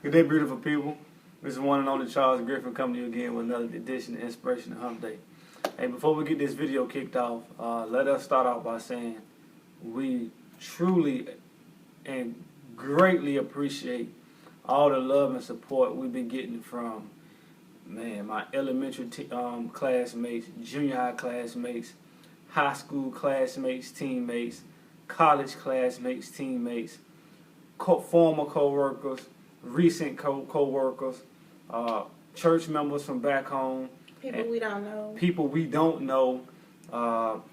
Good day, beautiful people. This is one and only Charles Griffin coming to you again with another edition of Inspiration Hump Day. Hey, before we get this video kicked off, let us start off by saying we truly and greatly appreciate all the love and support we've been getting from, my elementary classmates, junior high classmates, high school classmates, teammates, college classmates, teammates, former co-workers, recent co-workers, church members from back home, people we don't know,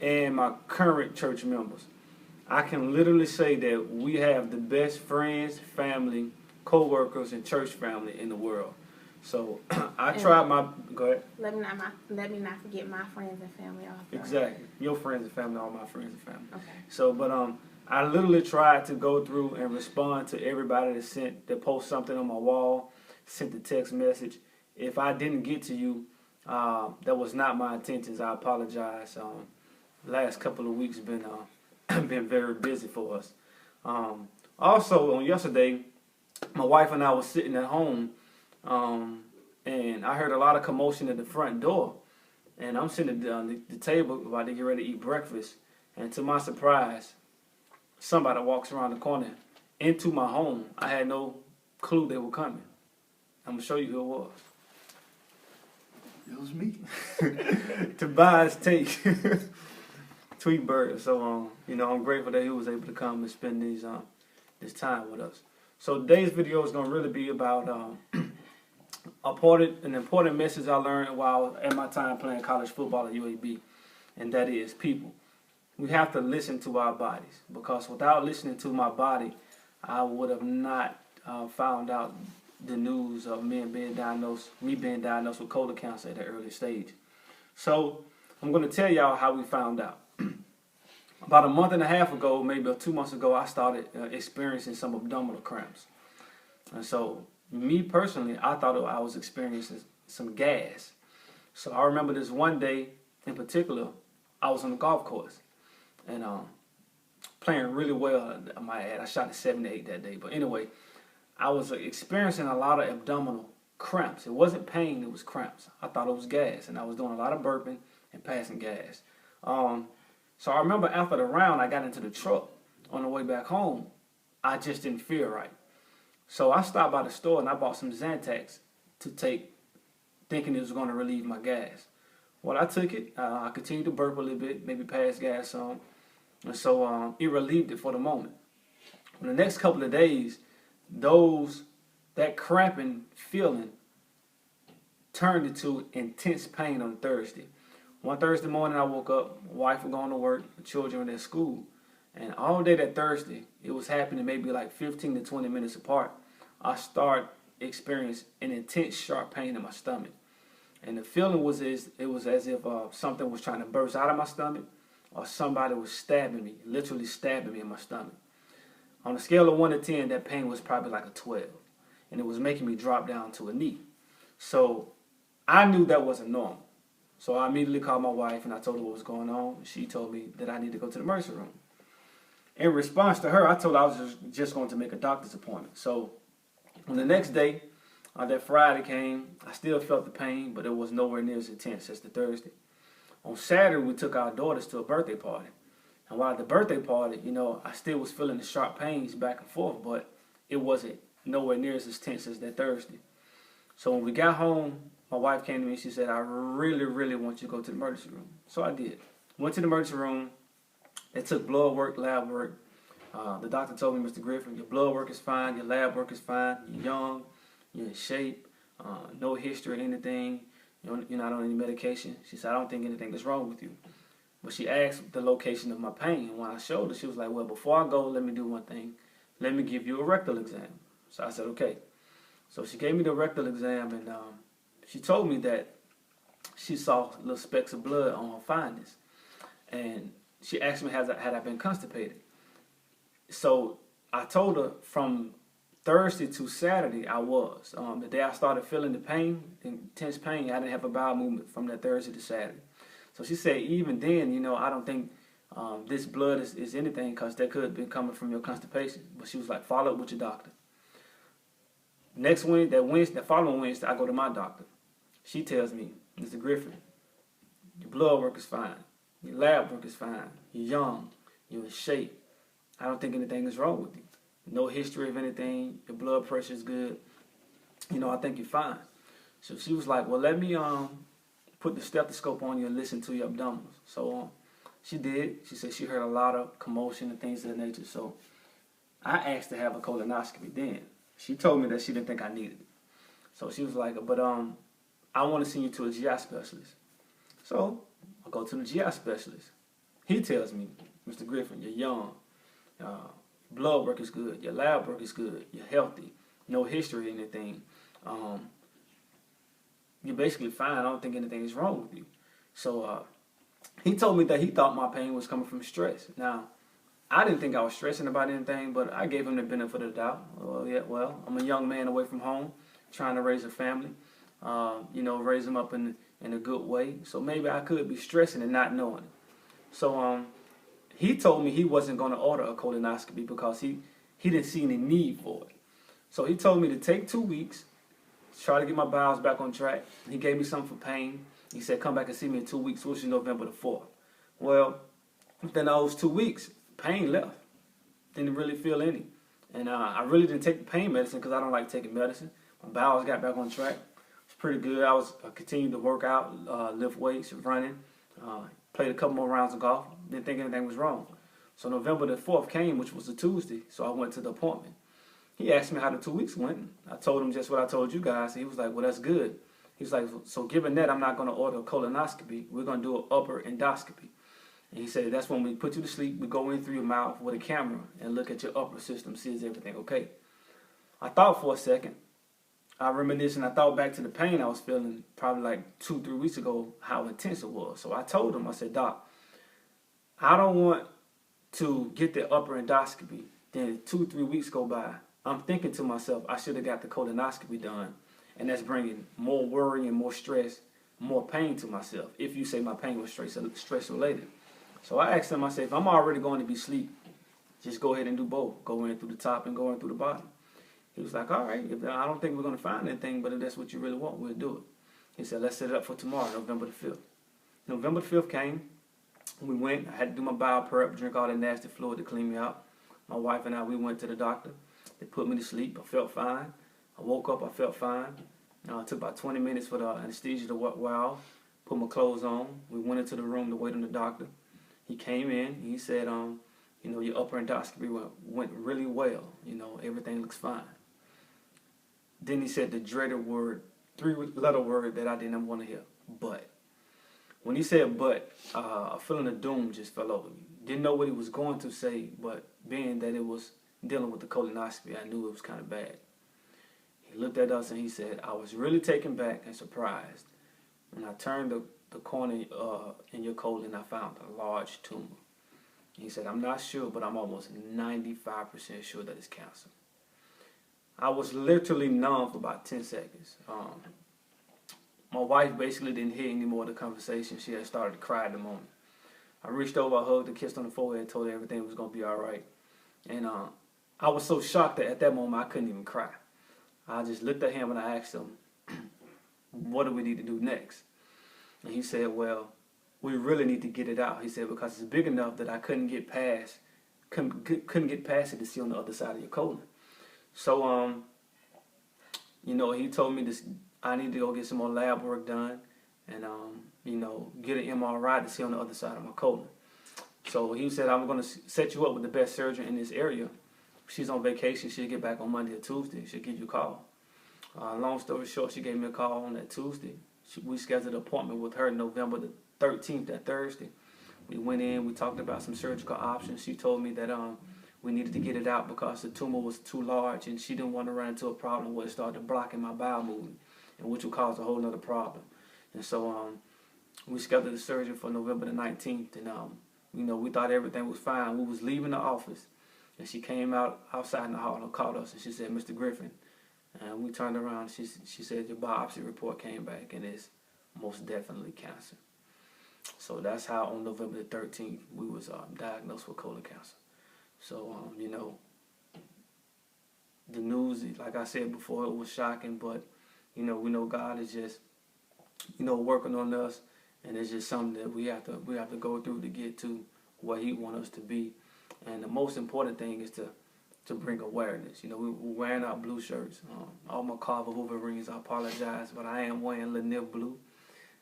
and my current church members. I can literally say that we have the best friends, family, co-workers, and church family in the world. So I tried my. Go ahead. Let me not forget my friends and family also. Exactly, your friends and family, all my friends and family. Okay. So, I literally tried to go through and respond to everybody that post something on my wall, sent the text message. If I didn't get to you, that was not my intentions. I apologize. The last couple of weeks been been very busy for us. Also, on yesterday, my wife and I was sitting at home, and I heard a lot of commotion at the front door. And I'm sitting at the table about to get ready to eat breakfast, and to my surprise, somebody walks around the corner into my home. I had no clue they were coming. I'm going to show you who it was. It was me. Tobias Tate, Tweetbird. So, I'm grateful that he was able to come and spend this time with us. So today's video is going to really be about an important message I learned while at my time playing college football at UAB, and that is people. We have to listen to our bodies, because without listening to my body, I would have not found out the news of me being diagnosed with colon cancer at an early stage. So I'm going to tell y'all how we found out. About a month and a half ago, maybe 2 months ago, I started experiencing some abdominal cramps. And so me personally, I thought I was experiencing some gas. So I remember this one day in particular, I was on the golf course. And playing really well, I might add. I shot a 78 that day. But anyway, I was experiencing a lot of abdominal cramps. It wasn't pain, it was cramps. I thought it was gas, and I was doing a lot of burping and passing gas. So I remember after the round, I got into the truck on the way back home. I just didn't feel right. So I stopped by the store and I bought some Zantac to take, thinking it was going to relieve my gas. Well, I took it. I continued to burp a little bit, maybe pass gas some. And so it relieved it for the moment. For the next couple of days, that cramping feeling turned into intense pain on Thursday. One Thursday morning, I woke up, my wife was going to work, the children were at school. And all day that Thursday, it was happening maybe like 15 to 20 minutes apart. I started experiencing an intense sharp pain in my stomach. And the feeling was as if something was trying to burst out of my stomach, or somebody was stabbing me, literally stabbing me in my stomach. On a scale of 1 to 10, that pain was probably like a 12. And it was making me drop down to a knee. So I knew that wasn't normal. So I immediately called my wife and I told her what was going on. She told me that I need to go to the emergency room. In response to her, I told her I was just going to make a doctor's appointment. So on the next day, that Friday came, I still felt the pain, but it was nowhere near as intense as the Thursday. On Saturday, we took our daughters to a birthday party. And while at the birthday party, I still was feeling the sharp pains back and forth, but it wasn't nowhere near as intense as that Thursday. So when we got home, my wife came to me and she said, I really, really want you to go to the emergency room. So I did. Went to the emergency room. They took blood work, lab work. The doctor told me, Mr. Griffin, your blood work is fine, your lab work is fine, you're young, you're in shape, no history or anything, you're not on any medication. She said, I don't think anything is wrong with you. But she asked the location of my pain, and when I showed her, she was like, well, before I go, let me do one thing. Let me give you a rectal exam. So I said, okay. So she gave me the rectal exam, and she told me that she saw little specks of blood on her findings. And she asked me, had I been constipated? So I told her from Thursday to Saturday I was. The day I started feeling the pain, the intense pain, I didn't have a bowel movement from that Thursday to Saturday. So she said, even then, I don't think this blood is anything, because that could have been coming from your constipation. But she was like, follow up with your doctor. Next the following Wednesday, I go to my doctor. She tells me, Mr. Griffin, your blood work is fine. Your lab work is fine. You're young. You're in shape. I don't think anything is wrong with you. No history of anything. Your blood pressure is good. I think you're fine. So she was like, well, let me put the stethoscope on you and listen to your abdominals. So she did. She said she heard a lot of commotion and things of that nature. So I asked to have a colonoscopy then. She told me that she didn't think I needed it. So she was like, but I want to send you to a GI specialist. So I go to the GI specialist. He tells me, Mr. Griffin, you're young. Blood work is good. Your lab work is good. You're healthy. No history or anything. You're basically fine. I don't think anything is wrong with you. So he told me that he thought my pain was coming from stress. Now, I didn't think I was stressing about anything, but I gave him the benefit of the doubt. Well, I'm a young man away from home, trying to raise a family, raise them up in a good way. So maybe I could be stressing and not knowing it. So he told me he wasn't going to order a colonoscopy because he didn't see any need for it. So he told me to take 2 weeks, try to get my bowels back on track. He gave me something for pain. He said, come back and see me in 2 weeks, which is November the 4th. Well, within those 2 weeks, pain left. Didn't really feel any. And I really didn't take the pain medicine because I don't like taking medicine. My bowels got back on track. It's pretty good. I continued to work out, lift weights, running, played a couple more rounds of golf. Didn't think anything was wrong. So November the 4th came, which was a Tuesday, so I went to the appointment. He asked me how the 2 weeks went. I told him just what I told you guys. He was like, well, that's good. He was like, so given that I'm not going to order a colonoscopy, we're going to do an upper endoscopy. And he said, that's when we put you to sleep, we go in through your mouth with a camera and look at your upper system, see is everything okay. I thought for a second. I reminisced and I thought back to the pain I was feeling probably like 2-3 weeks ago, how intense it was. So I told him, I said, Doc, I don't want to get the upper endoscopy. Then 2-3 weeks go by. I'm thinking to myself, I should have got the colonoscopy done. And that's bringing more worry and more stress, more pain to myself. If you say my pain was stress related. So I asked him, I said, if I'm already going to be asleep, just go ahead and do both. Go in through the top and go in through the bottom. He was like, all right, I don't think we're going to find anything, but if that's what you really want, we'll do it. He said, let's set it up for tomorrow, November the 5th. November the 5th came. We went. I had to do my bowel prep, drink all that nasty fluid to clean me out. My wife and I, we went to the doctor. They put me to sleep. I felt fine. I woke up. I felt fine. It took about 20 minutes for the anesthesia to wear off. Put my clothes on. We went into the room to wait on the doctor. He came in. He said, your upper endoscopy went really well. Everything looks fine. Then he said the dreaded word, 3-letter word that I didn't want to hear, but. When he said but, a feeling of doom just fell over me. Didn't know what he was going to say, but being that it was dealing with the colonoscopy, I knew it was kind of bad. He looked at us and he said, I was really taken back and surprised. When I turned the corner in your colon, I found a large tumor. He said, I'm not sure, but I'm almost 95% sure that it's cancer. I was literally numb for about 10 seconds. My wife basically didn't hear any more of the conversation. She had started to cry at the moment. I reached over, I hugged her, kissed on the forehead, told her everything was going to be all right. And I was so shocked that at that moment I couldn't even cry. I just looked at him and I asked him, what do we need to do next? And he said, well, we really need to get it out. He said, because it's big enough that I couldn't get past it to see on the other side of your colon. So, he told me this. I need to go get some more lab work done and, get an MRI to see on the other side of my colon. So he said, I'm going to set you up with the best surgeon in this area. She's on vacation. She'll get back on Monday or Tuesday. She'll give you a call. Long story short, she gave me a call on that Tuesday. We scheduled an appointment with her November the 13th, that Thursday. We went in. We talked about some surgical options. She told me that we needed to get it out because the tumor was too large and she didn't want to run into a problem where it started blocking my bowel movement, and which would cause a whole other problem. And so we scheduled the surgery for November the 19th, and we thought everything was fine. We was leaving the office, and she came outside in the hall and called us, and she said, Mr. Griffin. And we turned around, and she said, your biopsy report came back, and it's most definitely cancer. So that's how on November the 13th, we was diagnosed with colon cancer. So, the news, like I said before, it was shocking, but we know God is just working on us, and it's just something that we have to go through to get to where He wants us to be. And the most important thing is to bring awareness. We're wearing our blue shirts. All my Carver Wolverines, I apologize, but I am wearing Lanier blue,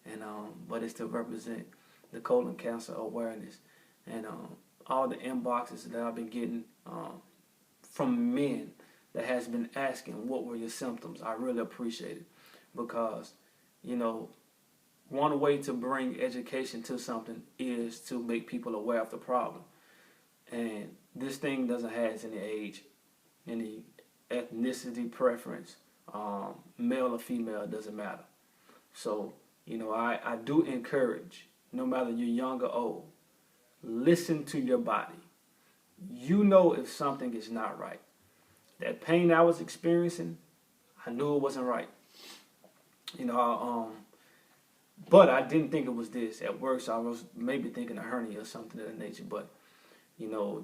and but it's to represent the colon cancer awareness. And all the inboxes that I've been getting from men that has been asking, what were your symptoms? I really appreciate it, because one way to bring education to something is to make people aware of the problem. And this thing doesn't have any age, any ethnicity preference, male or female, it doesn't matter. So, I do encourage, no matter you're young or old, listen to your body. If something is not right. That pain I was experiencing, I knew it wasn't right. But I didn't think it was this. At work, so I was maybe thinking a hernia or something of that nature. But,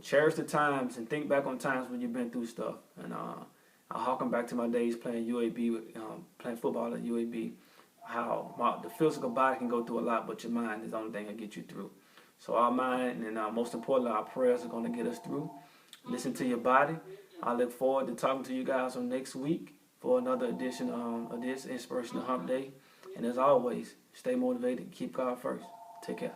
cherish the times and think back on times when you've been through stuff. And I harken back to my days playing UAB, playing football at UAB, how the physical body can go through a lot, but your mind is the only thing that gets you through. So our mind and most importantly, our prayers are going to get us through. Listen to your body. I look forward to talking to you guys on next week for another edition of this Inspirational Hump Day. And as always, stay motivated. Keep God first. Take care.